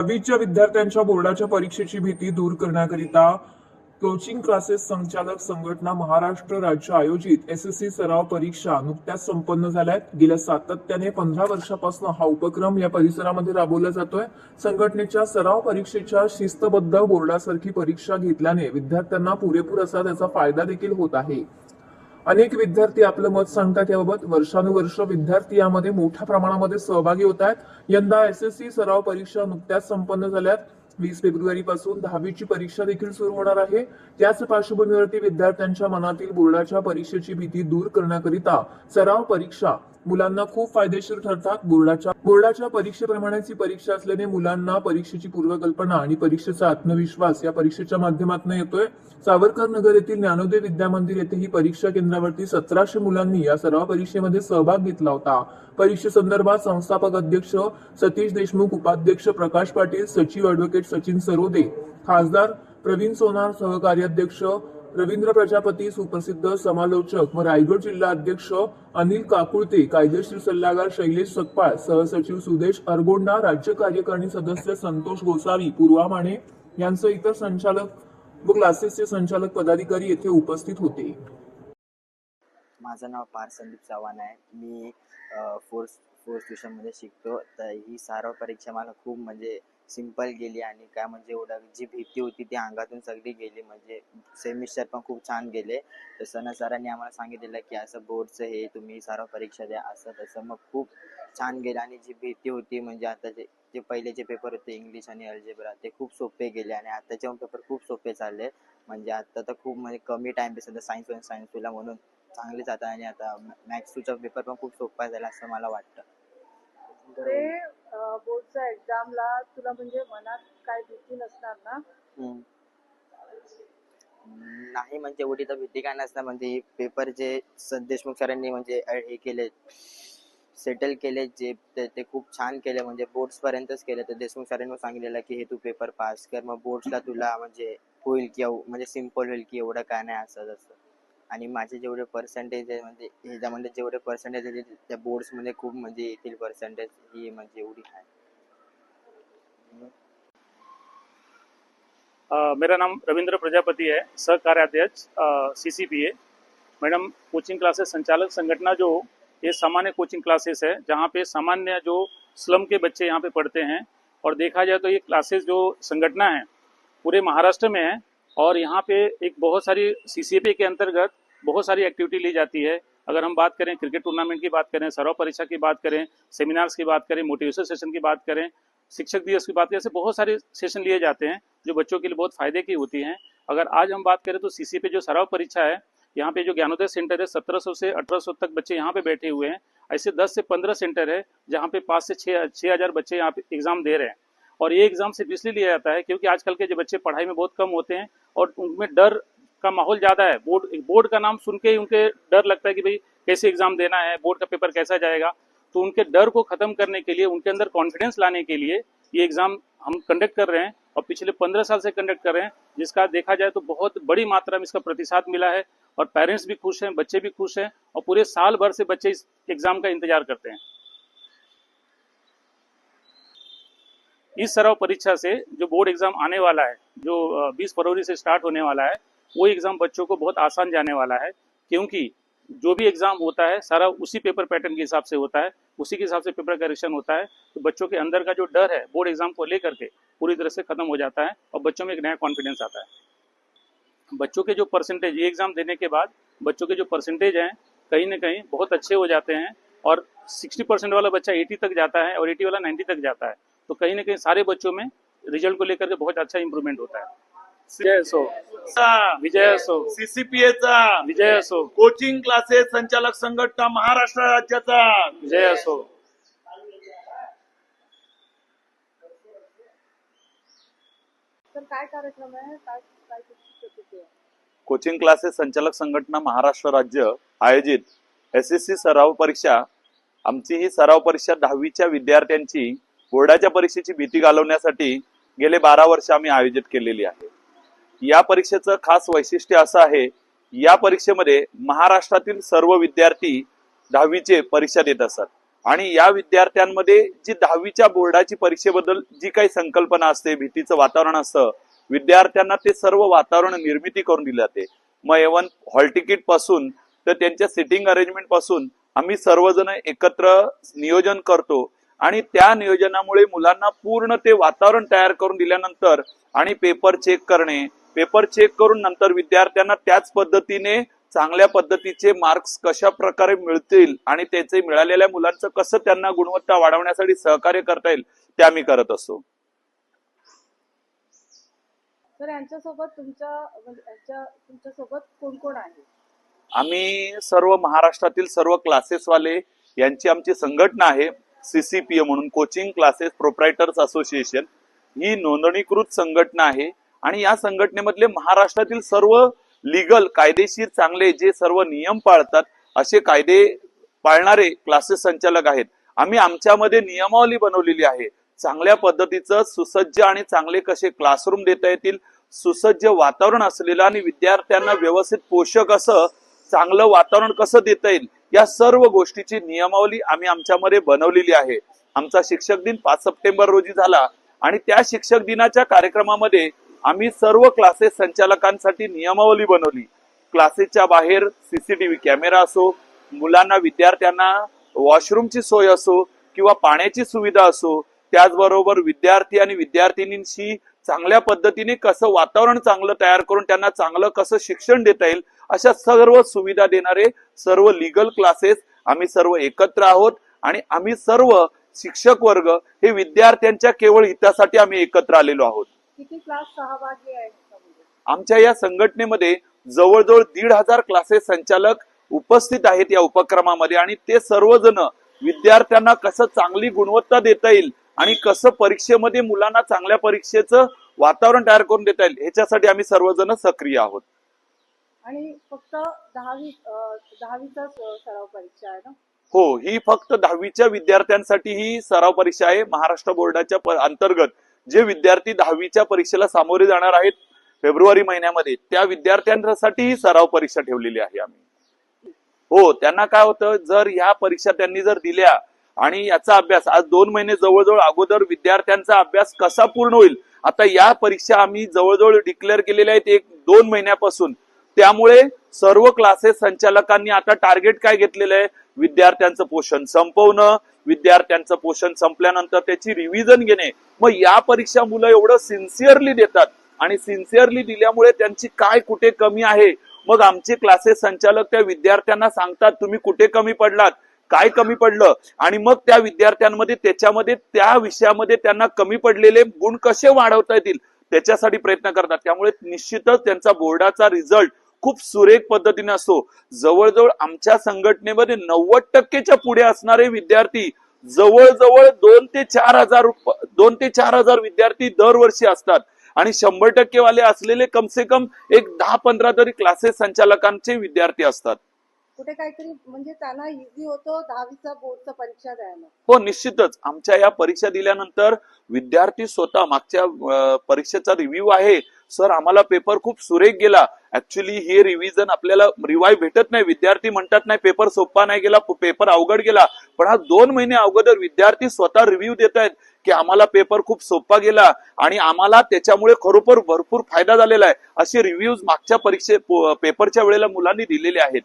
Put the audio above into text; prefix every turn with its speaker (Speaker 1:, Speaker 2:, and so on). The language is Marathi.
Speaker 1: दहावीच्या विद्यार्थ्यांच्या बोर्डाच्या परीक्षेची भीती दूर करण्याकरिता कोचिंग क्लासेस संचालक संघटना महाराष्ट्र राज्य आयोजित एसएससी सराव परीक्षा नुकत्याच संपन्न झाल्यात। गेल्या सातत्याने 15 वर्षापासून हा उपक्रम या परिसरामध्ये राबवला जातोय। संघटनेच्या सराव परीक्षेच्या शिस्तबद्ध बोर्डासारखी परीक्षा घेतल्याने विद्यार्थ्यांना पुरेपूर असा त्याचा फायदा देखील होत आहे। अनेक विद्यार्थी आपलं मत सांगतात। याबाबत वर्षानुवर्ष विद्यार्थी यामध्ये मोठ्या प्रमाणामध्ये सहभागी होत आहेत। यंदा एसएससी सराव परीक्षा नुकत्याच संपन्न झाल्यात। 20 फेब्रुवारी पासून 10वीची परीक्षा देखील सुरू होणार आहे। त्याच पार्श्वभूमीवरती विद्यार्थ्यांच्या मनातील बोर्डाच्या परीक्षेची भीती दूर करण्याकरिता सराव परीक्षा मुलांना खूप फायदेशीर ठरतात। बोर्डाच्या परीक्षेप्रमाणेच ही परीक्षा असल्याने मुलांना परीक्षेची पूर्वकल्पना आणि परीक्षेचा आत्मविश्वास या परीक्षेच्या माध्यमातून येतोय। सावरकर नगर येथील ज्ञानोदय विद्या मंदिर येथे ही परीक्षा केंद्रावरती 1700 मुलांनी या सराव परीक्षेमध्ये सहभाग घेतला होता। परीक्षेसंदर्भात संस्थापक अध्यक्ष सतीश देशमुख, उपाध्यक्ष प्रकाश पाटील, सचिव ॲडव्होकेट सचिन सरोदे, खासदार प्रवीण सोनार, सहकार्याध्यक्ष रवींद्र प्रजापती, सुप्रसिद्ध समालोचक व रायगड जिल्हा अध्यक्ष अनिल काकुळते, कायदेशीर सल्लागार शैलेश सकपाळ, सहसचिव सुदेश अरगोंडा, राज्य कार्यकारिणी सदस्य संतोष गोसावी, पूर्वा माने यांसह इतर संचालक व क्लासेसचे संचालक पदाधिकारी येथे उपस्थित होते।
Speaker 2: माझं नाव पार्थ संदीप चव्हाण आहे। मी फोर्थ ट्युशनमध्ये शिकतो। तर ही सराव परीक्षा मला खूप म्हणजे सिंपल गेली आणि काय म्हणजे एवढं जी भीती होती ती अंगातून सगळी गेली। म्हणजे सेमिस्टर पण खूप छान गेले। तर सरांनी आम्हाला सांगितलेलं की असं बोर्डचं हे तुम्ही सराव परीक्षा द्या, असं तसं। मग खूप छान गेलं आणि जी भीती होती म्हणजे आता जे पहिलेचे पेपर होते इंग्लिश आणि अल्जेब्रा ते खूप सोपे गेले आणि आताचे पेपर खूप सोपे चालले। म्हणजे आता तर खूप म्हणजे कमी टाइम सध्या सायन्स तुला म्हणून चांगले जातात आणि आता मॅथ्स टूचा पेपर पण खूप सोपा झाला असं मला वाटतं।
Speaker 3: ते बोर्डच्या एक्झामला तुला म्हणजे मनात काय भीती नसणार ना?
Speaker 2: नाही म्हणजे एवढी तर भीती काय नसणार। म्हणजे पेपर जे देशमुख सरांनी म्हणजे हे केले सेटल केले जे ते खूप छान केले। म्हणजे बोर्ड्स पर्यंतच केले। तर देशमुख सरांनी सांगितलेलं की हे तू पेपर पास कर, मग बोर्ड्सला तुला म्हणजे होईल की म्हणजे सिम्पल होईल की एवढं काय नाही असं तसं। आणि माझे जेवढे पर्सेंटेज आहे म्हणजे ह्याच्यामध्ये जेवढे पर्सेंटेज आहे त्या बोर्ड्समध्ये खूप म्हणजे येतील पर्सेंटेज ही म्हणजे एवढी आहे।
Speaker 4: मेरा नाम रविंद्र प्रजापति है, सहकार्याध्यक्ष CCPA। मैडम, कोचिंग क्लासेस संचालक संगठना जो ये सामान्य कोचिंग क्लासेस है जहाँ पे सामान्य जो स्लम के बच्चे यहाँ पे पढ़ते हैं। और देखा जाए तो ये क्लासेस जो संगठना है पूरे महाराष्ट्र में है और यहाँ पे एक बहुत सारी CCPA के अंतर्गत बहुत सारी एक्टिविटी ली जाती है। अगर हम बात करें क्रिकेट टूर्नामेंट की बात करें, सराव परीक्षा की बात करें, सेमिनार्स की बात करें, मोटिवेशन सेशन की बात करें, शिक्षक दिवस की बात करें, ऐसे बहुत सारे सेशन लिए जाते हैं जो बच्चों के लिए बहुत फायदे की होती हैं। अगर आज हम बात करें तो CCPA जो सराव परीक्षा है यहाँ पे जो ज्ञानोदय सेंटर है 1700 से 1800 तक बच्चे यहाँ पे बैठे हुए हैं। ऐसे 10 से 15 सेंटर है जहाँ पे 5 से 6,000 बच्चे यहाँ पे एग्जाम दे रहे हैं। और ये एग्जाम सिर्फ इसलिए लिया जाता है क्योंकि आजकल के जो बच्चे पढ़ाई में बहुत कम होते हैं और उनमें डर का माहौल ज्यादा है। बोर्ड का नाम सुन के ही उनके डर लगता है कि भाई कैसे एग्जाम देना है, बोर्ड का पेपर कैसा जाएगा। तो उनके डर को खत्म करने के लिए, उनके अंदर कॉन्फिडेंस लाने के लिए ये एग्जाम हम कंडक्ट कर रहे हैं और पिछले 15 साल से कंडक्ट कर रहे हैं, जिसका देखा जाए तो बहुत बड़ी मात्रा में इसका प्रतिसाद मिला है और पेरेंट्स भी खुश हैं, बच्चे भी खुश हैं और पूरे साल भर से बच्चे इस एग्जाम का इंतजार करते हैं। इस सराव परीक्षा से जो बोर्ड एग्जाम आने वाला है जो 20 फरवरी से स्टार्ट होने वाला है वो एग्जाम बच्चों को बहुत आसान जाने वाला है। क्योंकि जो भी एग्जाम होता है सारा उसी पेपर पैटर्न के हिसाब से होता है, उसी के हिसाब से पेपर करेक्शन होता है। तो बच्चों के अंदर का जो डर है बोर्ड एग्जाम को लेकर के पूरी तरह से खत्म हो जाता है और बच्चों में एक नया कॉन्फिडेंस आता है। बच्चों के जो परसेंटेज ये एग्जाम देने के बाद बच्चों के जो परसेंटेज हैं कहीं ना कहीं बहुत अच्छे हो जाते हैं और 60% वाला बच्चा 80 तक जाता है और 80 वाला 90 तक जाता है। तो कहीं ना कहीं सारे बच्चों में रिजल्ट को लेकर के बहुत अच्छा इंप्रूवमेंट होता है। विजय असो, विजय असो,
Speaker 5: CCPAचा
Speaker 4: विजय असो,
Speaker 5: कोचिंग क्लासेस संचालक संघटना महाराष्ट्र राज्याचा
Speaker 4: विजय असो।
Speaker 3: तर काय कार्यक्रम आहे? काय काय प्रतिक्रिया?
Speaker 5: कोचिंग क्लासेस संचालक संघटना महाराष्ट्र राज्य आयोजित SSC सराव परीक्षा। आमची ही सराव परीक्षा 10वीच्या विद्यार्थ्यांची बोर्डाच्या परीक्षेची भीती घालवण्यासाठी गेले 12 वर्ष आम्ही आयोजित केलेली आहे। या परीक्षेचं खास वैशिष्ट्य असं आहे, या परीक्षेमध्ये महाराष्ट्रातील सर्व विद्यार्थी 10वीचे परीक्षा देत असतात। आणि या विद्यार्थ्यांमध्ये जी 10वीच्या बोर्डाची परीक्षेबद्दल जी काही संकल्पना असते, भीतीचं वातावरण असतं, विद्यार्थ्यांना ते सर्व वातावरण निर्मिती करून दिले जाते. मग इव्हन हॉल तिकीट पासून तर त्यांच्या सिटिंग अरेंजमेंट पासून आम्ही सर्वजण एकत्र नियोजन करतो आणि त्या नियोजनामुळे मुलांना पूर्ण ते वातावरण तयार करून दिल्यानंतर आणि पेपर चेक करणे, पेपर चेक करून नंतर विद्यार्थ्यांना त्याच पद्धतीने चांगल्या पद्धतीचे मार्क्स कशा प्रकारे मिळतील आणि त्याचे मिळालेल्या मुलांचं कसं त्यांना गुणवत्ता वाढवण्यासाठी सहकार्य करता येईल ते आम्ही करत असतो.
Speaker 3: तर यांच्यासोबत तुमच्यासोबत कोण कोण आहे?
Speaker 5: आम्ही सर्व महाराष्ट्रातील सर्व क्लासेसवाले यांची आमची संघटना आहे, CCPA म्हणून, कोचिंग क्लासेस प्रोप्रायटर्स असोसिएशन. ही नोंदणीकृत संघटना आहे आणि या संघटनेमधले महाराष्ट्रातील सर्व लीगल कायदेशीर चांगले जे सर्व नियम पाळतात असे कायदे पाळणारे क्लासेस संचालक आहेत. आम्ही आमच्यामध्ये नियमावली बनवलेली आहे. चांगल्या पद्धतीचं सुसज्ज आणि चांगले कसे क्लासरूम देता येतील, सुसज्ज वातावरण असलेलं आणि विद्यार्थ्यांना व्यवस्थित पोषक असं चांगलं वातावरण कसं देता येईल या सर्व गोष्टीची नियमावली आम्ही आमच्यामध्ये बनवलेली आहे. आमचा शिक्षक दिन 5 सप्टेंबर रोजी झाला आणि त्या शिक्षक दिनाच्या कार्यक्रमामध्ये आम्ही सर्व क्लासेस संचालकांसाठी नियमावली बनवली. क्लासेसच्या बाहेर CCTV कॅमेरा असो, मुलांना विद्यार्थ्यांना वॉशरूमची सोय असो किंवा पाण्याची सुविधा असो, त्याचबरोबर विद्यार्थी आणि विद्यार्थिनींशी चांगल्या पद्धतीने कसं वातावरण चांगलं तयार करून त्यांना चांगलं कसं शिक्षण देता येईल अशा सर्व सुविधा देणारे सर्व लीगल क्लासेस आम्ही सर्व एकत्र आहोत आणि आम्ही सर्व शिक्षक वर्ग हे विद्यार्थ्यांच्या केवळ हितासाठी आम्ही एकत्र आलेलो आहोत.
Speaker 3: किती क्लास सहभागी आहेत?
Speaker 5: आमच्या या संघटनेमध्ये जवळजवळ 1,500 क्लासेस संचालक उपस्थित आहेत या उपक्रमामध्ये आणि ते सर्वजण विद्यार्थ्यांना कसं चांगली गुणवत्ता देता येईल आणि कसं परीक्षेमध्ये मुलांना चांगल्या परीक्षेचं वातावरण तयार करून देता येईल ह्याच्यासाठी आम्ही सर्वजण सक्रिय आहोत.
Speaker 3: आणि फक्त 10वीचा सराव परीक्षा आहे ना?
Speaker 5: हो, ही फक्त 10वीच्या विद्यार्थ्यांसाठी ही सराव परीक्षा आहे. महाराष्ट्र बोर्डाच्या अंतर्गत जे विद्यार्थी 10वीच्या परीक्षेला सामोरे जाणार आहेत फेब्रुवारी महिन्यामध्ये, त्या विद्यार्थ्यांसाठी ही सराव परीक्षा ठेवलेली आहे आम्ही. हो, त्यांना काय होतं, जर ह्या परीक्षा त्यांनी जर दिल्या आणि याचा अभ्यास आज 2 महिने जवळजवळ अगोदर विद्यार्थ्यांचा अभ्यास कसा पूर्ण होईल, आता या परीक्षा आम्ही जवळजवळ डिक्लेअर केलेल्या आहेत 1-2 महिन्यापासून. त्यामुळे सर्व क्लासेस संचालकांनी आता टार्गेट काय घेतलेलं आहे, विद्यार्थ्यांचं पोषण संपवणं, विद्यार्थ्यांचं पोषण संपल्यानंतर त्याची रिव्हिजन घेणे. मग या परीक्षा मुलं एवढं सिन्सिअरली देतात आणि सिन्सिअरली दिल्यामुळे त्यांची काय कुठे कमी आहे, मग आमचे क्लासेस संचालक त्या विद्यार्थ्यांना सांगतात तुम्ही कुठे कमी पडलात, काय कमी पडलं आणि मग त्या विद्यार्थ्यांमध्ये त्याच्यामध्ये त्या विषयामध्ये त्यांना कमी पडलेले गुण कसे वाढवता येतील त्याच्यासाठी प्रयत्न करतात. त्यामुळे निश्चितच त्यांचा बोर्डाचा रिझल्ट खूप सुरेख पद्धतीने असतो. जवळजवळ आमच्या संघटनेमध्ये 90% पुढे असणारे विद्यार्थी जवळजवळ 2 ते 4 हजार विद्यार्थी दरवर्षी असतात आणि 100% वाले असलेले कमसे कम एक 10-15 तरी क्लासेस संचालकांचे विद्यार्थी असतात.
Speaker 3: कुठे काहीतरी म्हणजे त्यांना इझी होतो 10वीचा बोर्डचा परीक्षा द्यायला?
Speaker 5: हो, निश्चितच. आमच्या या परीक्षा दिल्यानंतर विद्यार्थी स्वतः मागच्या परीक्षेचा रिव्ह्यू आहे, सर आम्हाला पेपर खूप सुरेख गेला. ऍक्च्युली हे रिव्हिजन आपल्याला रिवाईव्ह भेटत नाही. विद्यार्थी म्हणतात नाही पेपर सोपा नाही गेला, पेपर अवघड गेला, पण हा 2 महिने अगोदर विद्यार्थी स्वतः रिव्ह्यू देत आहेत की आम्हाला पेपर खूप सोपा गेला आणि आम्हाला त्याच्यामुळे खरोखर भरपूर फायदा झालेला आहे. असे रिव्ह्यूज मागच्या पेपरच्या वेळेला मुलांनी दिलेले आहेत.